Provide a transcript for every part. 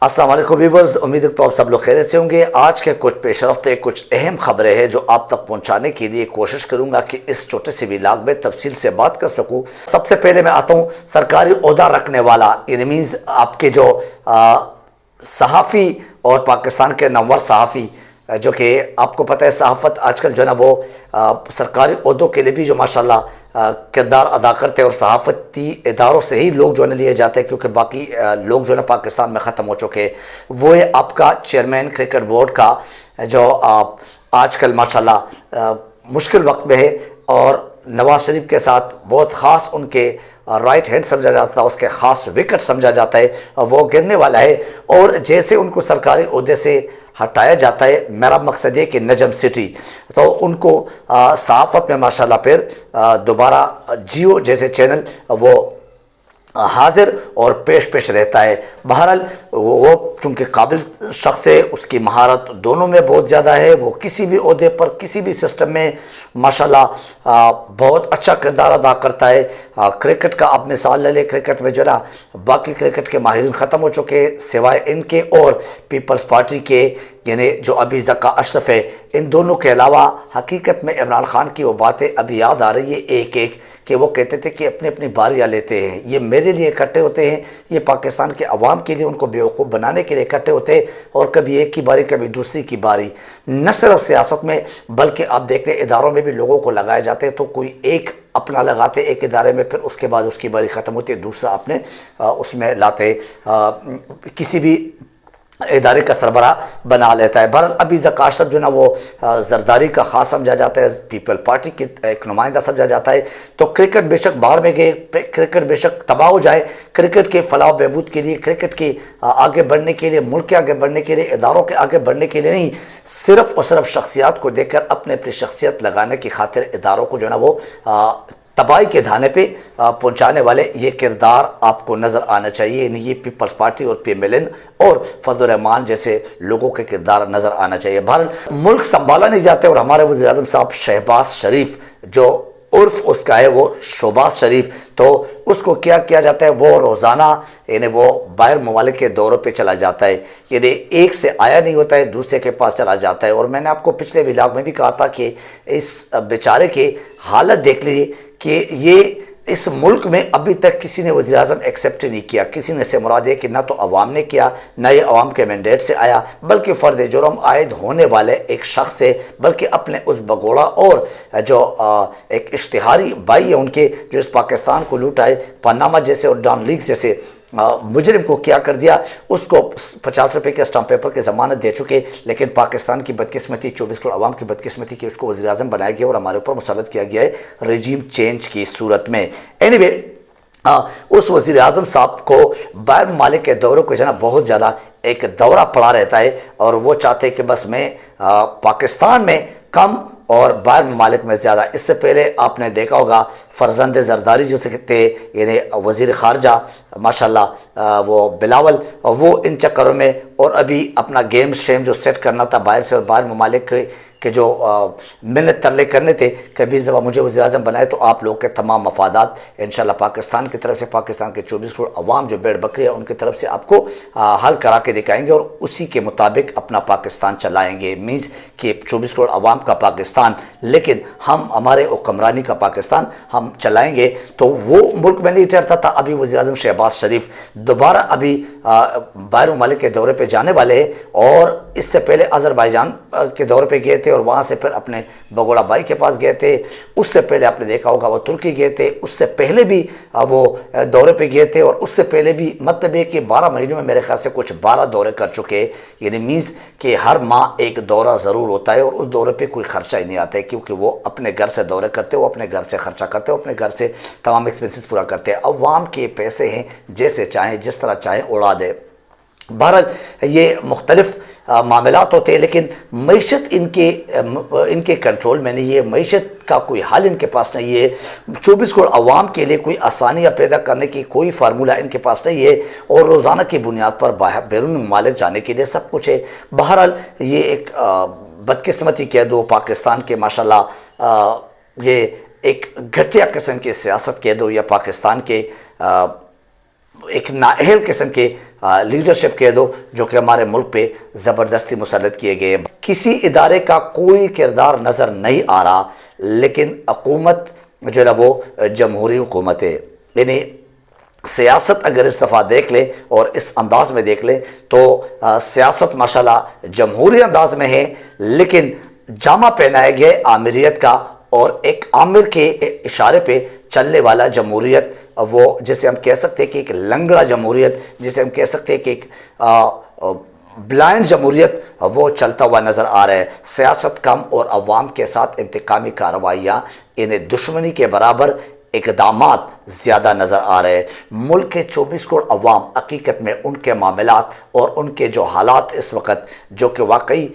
السلام علیکم ویورز، امید ہے تو آپ سب لوگ خیریت سے ہوں گے۔ آج کے کچھ پیش رفت کچھ اہم خبریں ہیں جو آپ تک پہنچانے کے لیے کوشش کروں گا کہ اس چھوٹے سے ولاگ میں تفصیل سے بات کر سکوں۔ سب سے پہلے میں آتا ہوں سرکاری عہدہ رکھنے والا، یعنی مینز آپ کے جو صحافی اور پاکستان کے نامور صحافی، جو کہ آپ کو پتہ ہے صحافت آج کل جو ہے نا وہ سرکاری عہدوں کے لیے بھی جو ماشاءاللہ کردار ادا کرتے ہیں، اور صحافتی اداروں سے ہی لوگ جو ہے نا لیے جاتے ہیں، کیونکہ باقی لوگ جو ہے نا پاکستان میں ختم ہو چکے۔ وہ ہے آپ کا چیئرمین کرکٹ بورڈ کا، جو آج کل ماشاءاللہ مشکل وقت میں ہے، اور نواز شریف کے ساتھ بہت خاص ان کے رائٹ ہینڈ سمجھا جاتا ہے، اس کے خاص وکٹ سمجھا جاتا ہے، وہ گرنے والا ہے۔ اور جیسے ان کو سرکاری عہدے سے ہٹایا جاتا ہے، میرا مقصد ہے کہ نجم سٹی تو ان کو صحافت میں ماشاءاللہ پھر دوبارہ جیو جیسے چینل وہ حاضر اور پیش رہتا ہے۔ بہرحال وہ چونکہ قابل شخص ہے، اس کی مہارت دونوں میں بہت زیادہ ہے، وہ کسی بھی عہدے پر کسی بھی سسٹم میں ماشاءاللہ بہت اچھا کردار ادا کرتا ہے۔ کرکٹ کا آپ مثال لے لیں، کرکٹ میں جو ہے نا باقی کرکٹ کے ماہرین ختم ہو چکے سوائے ان کے اور پیپلز پارٹی کے، یعنی جو ابھی ذکا اشرف ہے، ان دونوں کے علاوہ حقیقت میں عمران خان کی وہ باتیں ابھی یاد آ رہی ہے ایک ایک، کہ وہ کہتے تھے کہ اپنی اپنی باریاں لیتے ہیں، یہ میرے لیے اکٹھے ہوتے ہیں، یہ پاکستان کے عوام کے لیے ان کو بیوقوف بنانے کے لیے اکٹھے ہوتے ہیں، اور کبھی ایک کی باری کبھی دوسری کی باری۔ نہ صرف سیاست میں بلکہ آپ دیکھ لیں اداروں میں بھی لوگوں کو لگائے جاتے ہیں، تو کوئی ایک اپنا لگاتے ایک ادارے میں، پھر اس کے بعد اس کی باری ختم ہوتی ہے، دوسرا اپنے اس میں لاتے کسی بھی ادارے کا سربراہ بنا لیتا ہے۔ بہرحال ابھی ذکا اشرف جو نا وہ زرداری کا خاص سمجھا جاتا ہے، پیپل پارٹی کی ایک نمائندہ سمجھا جاتا ہے۔ تو کرکٹ بے شک باہر میں گئے، کرکٹ بے شک تباہ ہو جائے، کرکٹ کے فلاح و بہبود کے لیے، کرکٹ کے آگے بڑھنے کے لیے، ملک کے آگے بڑھنے کے لیے، اداروں کے آگے بڑھنے کے لیے نہیں، صرف اور صرف شخصیات کو دیکھ کر اپنی شخصیت لگانے کی خاطر اداروں کو جو ہے نا وہ تباہی کے دھانے پہ پہنچانے والے یہ کردار آپ کو نظر آنا چاہیے، یعنی یہ پیپلز پارٹی اور پی ایم ایل این اور فضل الرحمان جیسے لوگوں کے کردار نظر آنا چاہیے۔ بہرحال ملک سنبھالا نہیں جاتے، اور ہمارے وزیر اعظم صاحب شہباز شریف، جو عرف اس کا ہے وہ شہباز شریف، تو اس کو کیا کیا جاتا ہے، وہ روزانہ یعنی وہ باہر ممالک کے دوروں پہ چلا جاتا ہے، یعنی ایک سے آیا نہیں ہوتا ہے دوسرے کے پاس چلا جاتا ہے۔ اور میں نے آپ کو پچھلے ولاگ میں بھی کہا تھا کہ اس بیچارے کی حالت دیکھ لیجیے کہ یہ اس ملک میں ابھی تک کسی نے وزیر اعظم ایکسیپٹ نہیں کیا، کسی نے سے مراد ہے کہ نہ تو عوام نے کیا، نہ یہ عوام کے مینڈیٹ سے آیا، بلکہ فرد جرم عائد ہونے والے ایک شخص سے، بلکہ اپنے اس بگوڑا اور جو ایک اشتہاری بھائی ہے ان کے، جو اس پاکستان کو لوٹا ہے، پاناما جیسے اور ڈان لیگز جیسے مجرم کو کیا کر دیا، اس کو 50 روپے کے اسٹامپ پیپر کی ضمانت دے چکے، لیکن پاکستان کی بدقسمتی، 24 کروڑ عوام کی بدقسمتی کہ اس کو وزیر اعظم بنایا گیا اور ہمارے اوپر مسلط کیا گیا ہے رجیم چینج کی صورت میں۔ اینی وے اس وزیر اعظم صاحب کو باہر ممالک کے دوروں کو جو ہے نا بہت زیادہ ایک دورہ پڑا رہتا ہے، اور وہ چاہتے ہیں کہ بس میں پاکستان میں کم اور باہر ممالک میں زیادہ۔ اس سے پہلے آپ نے دیکھا ہوگا فرزند زرداری جو تھے، یعنی وزیر خارجہ ماشاءاللہ وہ بلاول، وہ ان چکروں میں، اور ابھی اپنا گیم شیم جو سیٹ کرنا تھا باہر سے اور باہر ممالک کے جو منت ترلے کرنے تھے، کبھی جب مجھے وزیر اعظم بنائے تو آپ لوگ کے تمام مفادات انشاءاللہ پاکستان کی طرف سے، پاکستان کے 24 کروڑ عوام جو بیڑ بکری ہے ان کی طرف سے آپ کو حل کرا کے دکھائیں گے، اور اسی کے مطابق اپنا پاکستان چلائیں گے، مینز کہ 24 کروڑ عوام کا پاکستان، لیکن ہم ہمارے حکمرانی کا پاکستان ہم چلائیں گے۔ تو وہ ملک میں نہیں ٹھہرتا تھا، ابھی وزیر اعظم شہباز شریف دوبارہ ابھی باہر ممالک کے دورے پہ جانے والے ہیں، اور اس سے پہلے آذربائیجان کے دورے پہ گئے تھے، اور وہاں سے پھر اپنے بگوڑا بھائی کے پاس گئے تھے، اس سے پہلے آپ نے دیکھا ہوگا وہ ترکی گئے تھے، اس سے پہلے بھی وہ دورے پہ گئے تھے، اور اس سے پہلے بھی مطلب ہے کہ 12 مہینوں میں میرے خیال سے کچھ 12 دورے کر چکے، یعنی مینز کہ ہر ماہ ایک دورہ ضرور ہوتا ہے، اور اس دورے پہ کوئی خرچہ ہی نہیں آتا ہے، کیونکہ وہ اپنے گھر سے دورے کرتے، وہ اپنے گھر سے خرچہ کرتے، وہ اپنے گھر سے تمام ایکسپینسز پورا کرتے ہیں۔ عوام کے پیسے ہیں، جیسے چاہیں جس طرح چاہیں اڑا دے۔ بہرحال یہ مختلف معاملات ہوتے ہیں، لیکن معیشت ان کے کنٹرول میں نہیں ہے، معیشت کا کوئی حل ان کے پاس نہیں ہے، 24 کروڑ عوام کے لیے کوئی آسانیاں پیدا کرنے کی کوئی فارمولہ ان کے پاس نہیں ہے، اور روزانہ کی بنیاد پر بیرون ممالک جانے کے لیے سب کچھ ہے۔ بہرحال یہ ایک بدقسمتی کہہ دو پاکستان کے ماشاءاللہ، یہ ایک گھٹیا قسم کی سیاست کہہ دو، یا پاکستان کے ایک نااہل قسم کے لیڈرشپ کہہ دو جو کہ ہمارے ملک پہ زبردستی مسلط کیے گئے. کسی ادارے کا کوئی کردار نظر نہیں آ رہا، لیکن حکومت جو ہے نا وہ جمہوری حکومت ہے. یعنی سیاست اگر اس دفعہ دیکھ لے اور اس انداز میں دیکھ لے تو سیاست ماشاءاللہ جمہوری انداز میں ہے، لیکن جامع پہنایا گیا آمریت کا، اور ایک آمر کے اشارے پہ چلنے والا جمہوریت، وہ جسے ہم کہہ سکتے ہیں کہ ایک لنگڑا جمہوریت، جسے ہم کہہ سکتے ہیں کہ ایک بلائنڈ جمہوریت، وہ چلتا ہوا نظر آ رہا ہے. سیاست کم اور عوام کے ساتھ انتقامی کارروائیاں، انہیں دشمنی کے برابر اقدامات زیادہ نظر آ رہے ہیں. ملک کے 24 کروڑ عوام حقیقت میں ان کے معاملات اور ان کے جو حالات اس وقت جو کہ واقعی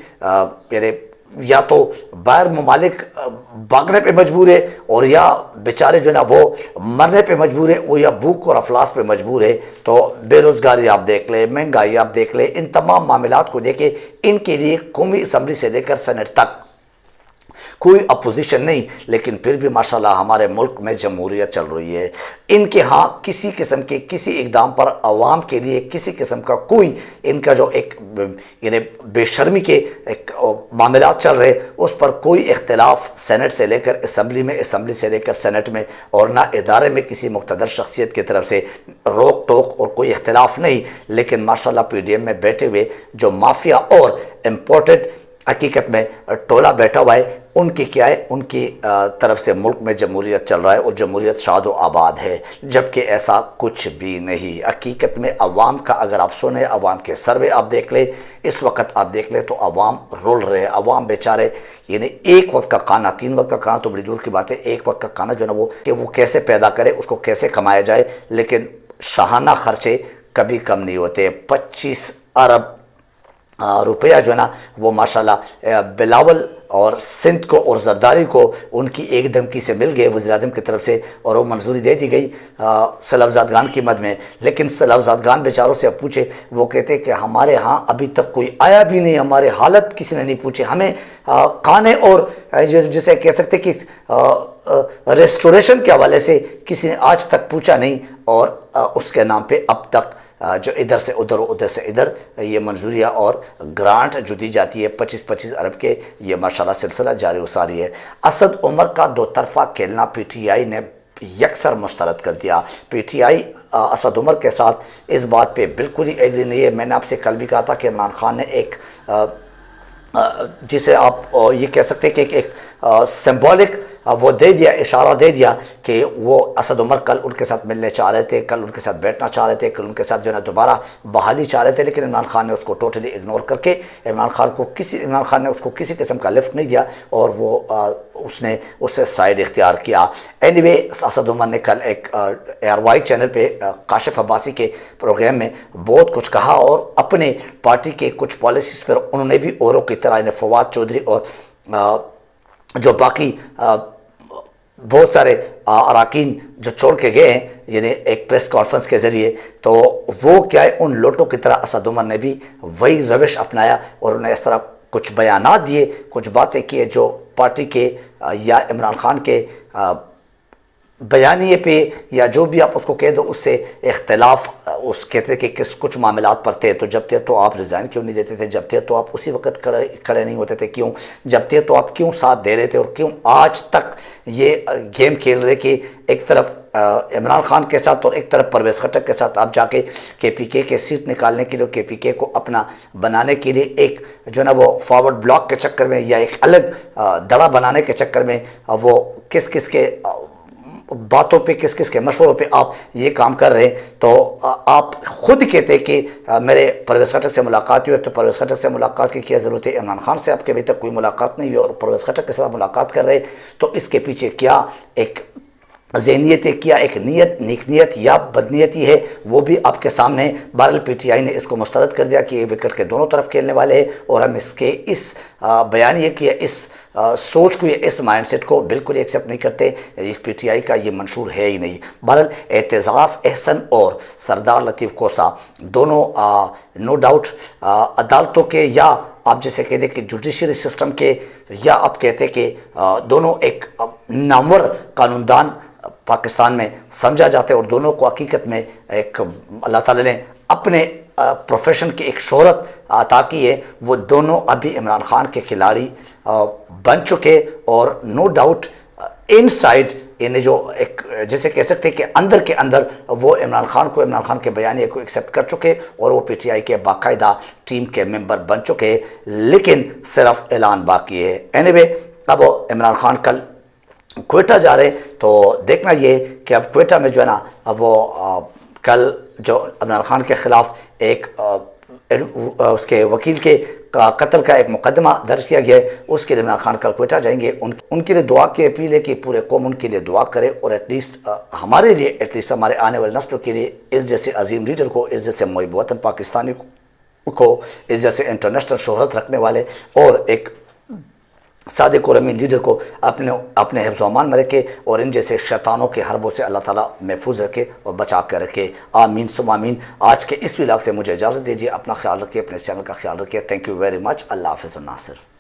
یا تو باہر ممالک بھاگنے پہ مجبور ہے، اور یا بیچارے جو ہے نا وہ مرنے پہ مجبور ہے، وہ یا بھوک اور افلاس پہ مجبور ہے. تو بے روزگاری آپ دیکھ لیں، مہنگائی آپ دیکھ لیں، ان تمام معاملات کو دیکھیں. ان کے لیے قومی اسمبلی سے لے کر سینٹ تک کوئی اپوزیشن نہیں، لیکن پھر بھی ماشاءاللہ ہمارے ملک میں جمہوریت چل رہی ہے. ان کے ہاں کسی قسم کے کسی اقدام پر عوام کے لیے کسی قسم کا کوئی ان کا جو ایک یعنی بے شرمی کے ایک معاملات چل رہے، اس پر کوئی اختلاف سینٹ سے لے کر اسمبلی میں، اسمبلی سے لے کر سینٹ میں، اور نہ ادارے میں کسی مقتدر شخصیت کی طرف سے روک ٹوک اور کوئی اختلاف نہیں. لیکن ماشاءاللہ پی ڈی ایم میں بیٹھے ہوئے جو مافیا اور امپورٹڈ حقیقت میں ٹولہ بیٹھا ہوا ہے، ان کی کیا ہے، ان کی طرف سے ملک میں جمہوریت چل رہا ہے اور جمہوریت شاد و آباد ہے، جبکہ ایسا کچھ بھی نہیں. حقیقت میں عوام کا اگر آپ سنیں، عوام کے سروے آپ دیکھ لیں، اس وقت آپ دیکھ لیں تو عوام رول رہے. عوام بیچارے یعنی ایک وقت کا کھانا، 3 وقت کا کھانا تو بڑی دور کی بات ہے، ایک وقت کا کھانا جو ہے نا وہ کیسے پیدا کرے، اس کو کیسے کمایا جائے. لیکن شاہانہ خرچے کبھی کم نہیں ہوتے. 25 ارب روپیہ جو ہے نا وہ ماشاءاللہ بلاول اور سندھ کو اور زرداری کو ان کی ایک دھمکی سے مل گئے وزیر اعظم کی طرف سے، اور وہ منظوری دے دی گئی سیلاب زادگان کی مد میں. لیکن سیلاب زادگان بیچاروں سے اب پوچھے، وہ کہتے کہ ہمارے ہاں ابھی تک کوئی آیا بھی نہیں، ہمارے حالت کسی نے نہیں پوچھے، ہمیں کھانے اور جسے کہہ سکتے کہ ریسٹوریشن کے حوالے سے کسی نے آج تک پوچھا نہیں. اور اس کے نام پہ اب تک جو ادھر سے ادھر و ادھر سے ادھر یہ منظوریاں اور گرانٹ جو دی جاتی ہے 25 ارب کے، یہ ماشاءاللہ سلسلہ جاری و ساری ہے. اسد عمر کا دو طرفہ کھیلنا پی ٹی آئی نے یکسر مسترد کر دیا. P T I Asad Umar کے ساتھ اس بات پہ بالکل ہی ایگری نہیں ہے. میں نے آپ سے کل بھی کہا تھا کہ عمران خان نے ایک جسے آپ یہ کہہ سکتے کہ ایک سمبولک وہ دے دیا، اشارہ دے دیا کہ وہ اسد عمر کل ان کے ساتھ ملنے چاہ رہے تھے، کل ان کے ساتھ بیٹھنا چاہ رہے تھے، کل ان کے ساتھ جو ہے نا دوبارہ بحالی چاہ رہے تھے. لیکن عمران خان نے اس کو ٹوٹلی اگنور کر کے عمران خان نے اس کو کسی قسم کا لفٹ نہیں دیا، اور وہ اس نے اس سے سائڈ اختیار کیا. اینی وے اسد عمر نے کل ایک ARY چینل پہ کاشف عباسی کے پروگرام میں بہت کچھ کہا، اور اپنے پارٹی کے کچھ پالیسیز پر انہوں نے بھی اوروں کی طرح فواد چودھری اور جو باقی بہت سارے اراکین جو چھوڑ کے گئے ہیں، یعنی ایک پریس کانفرنس کے ذریعے، تو وہ کیا ہے ان لوٹوں کی طرح اسد عمر نے بھی وہی روش اپنایا، اور انہیں اس طرح کچھ بیانات دیے، کچھ باتیں کیے جو پارٹی کے یا عمران خان کے بیانیے پہ یا جو بھی آپ اس کو کہہ دو اس سے اختلاف اس کہتے کہ کچھ معاملات پر تھے. تو جب تھے تو آپ ریزائن کیوں نہیں دیتے تھے؟ جب تھے تو آپ اسی وقت کھڑے نہیں ہوتے تھے کیوں؟ جب تھے تو آپ کیوں ساتھ دے رہے تھے؟ اور کیوں آج تک یہ گیم کھیل رہے کہ ایک طرف عمران خان کے ساتھ اور ایک طرف پرویز خٹک کے ساتھ آپ جا کے پی کے سیٹ نکالنے کے لیے، KPK کو اپنا بنانے کے لیے ایک جو ہے نا وہ فارورڈ بلاک کے چکر میں یا ایک الگ دڑا بنانے کے چکر میں وہ کس کے باتوں پہ کس کے مشوروں پہ آپ یہ کام کر رہے ہیں. تو آپ خود کہتے کہ میرے پرویز خٹک سے ملاقات ہوئی ہے، تو پرویز خٹک سے ملاقات کی کیا ضرورت ہے؟ عمران خان سے آپ کے ابھی تک کوئی ملاقات نہیں ہوئی اور پرویز خٹک کے ساتھ ملاقات کر رہے، تو اس کے پیچھے کیا ایک ذہنیت ہے، کیا ایک نیک نیت یا بدنیتی ہے، وہ بھی آپ کے سامنے. بہرحال پی ٹی آئی نے اس کو مسترد کر دیا کہ یہ وکٹ کے دونوں طرف کھیلنے والے ہیں، اور ہم اس بیانیے کی اس سوچ کو یا اس مائنڈ سیٹ کو بالکل ایکسیپٹ نہیں کرتے. اس پی ٹی آئی کا یہ منشور ہے ہی نہیں. بہرحال اعتزاز احسن اور سردار لطیف کوسہ دونوں نو ڈاؤٹ عدالتوں کے یا آپ جیسے کہتے کہ جوڈیشری سسٹم کے، یا آپ کہتے کہ دونوں ایک نامور قانون دان پاکستان میں سمجھا جاتا ہے، اور دونوں کو حقیقت میں ایک اللہ تعالی نے اپنے پروفیشن کی ایک شہرت عطا کی ہے۔ وہ دونوں ابھی عمران خان کے کھلاڑی بن چکے، اور نو ڈاؤٹ ان سائڈ یعنی جو ایک جیسے کہہ سکتے ہیں کہ اندر کے اندر وہ عمران خان کے بیانیے کو ایکسیپٹ کر چکے، اور وہ پی ٹی آئی کے باقاعدہ ٹیم کے ممبر بن چکے، لیکن صرف اعلان باقی ہے۔ اینی وے اب عمران خان کل کوئٹہ جا رہے، تو دیکھنا یہ کہ اب کوئٹہ میں جو ہے نا اب وہ کل جو عمران خان کے خلاف ایک اس کے وکیل کے قتل کا ایک مقدمہ درج کیا گیا ہے، اس کے لیے عمران خان کل کوئٹہ جائیں گے۔ ان کے لیے دعا کی اپیل ہے کہ پورے قوم ان کے لیے دعا کرے، اور ایٹ لیسٹ ہمارے لیے، ایٹ لیسٹ ہمارے آنے والے نسلوں کے لیے اس جیسے عظیم لیڈر کو، اس جیسے محب وطن پاکستانی کو، اس جیسے انٹرنیشنل شہرت رکھنے والے اور ایک صادق اور امین لیڈر کو اپنے حفظ و امان میں رکھے، اور ان جیسے شیطانوں کے حربوں سے اللہ تعالیٰ محفوظ رکھے اور بچا کے رکھے، آمین ثم آمین۔ آج کے اس ولاگ سے مجھے اجازت دیجیے، اپنا خیال رکھیے، اپنے اس چینل کا خیال رکھیے۔ Thank you very much. اللہ حافظ الناصر۔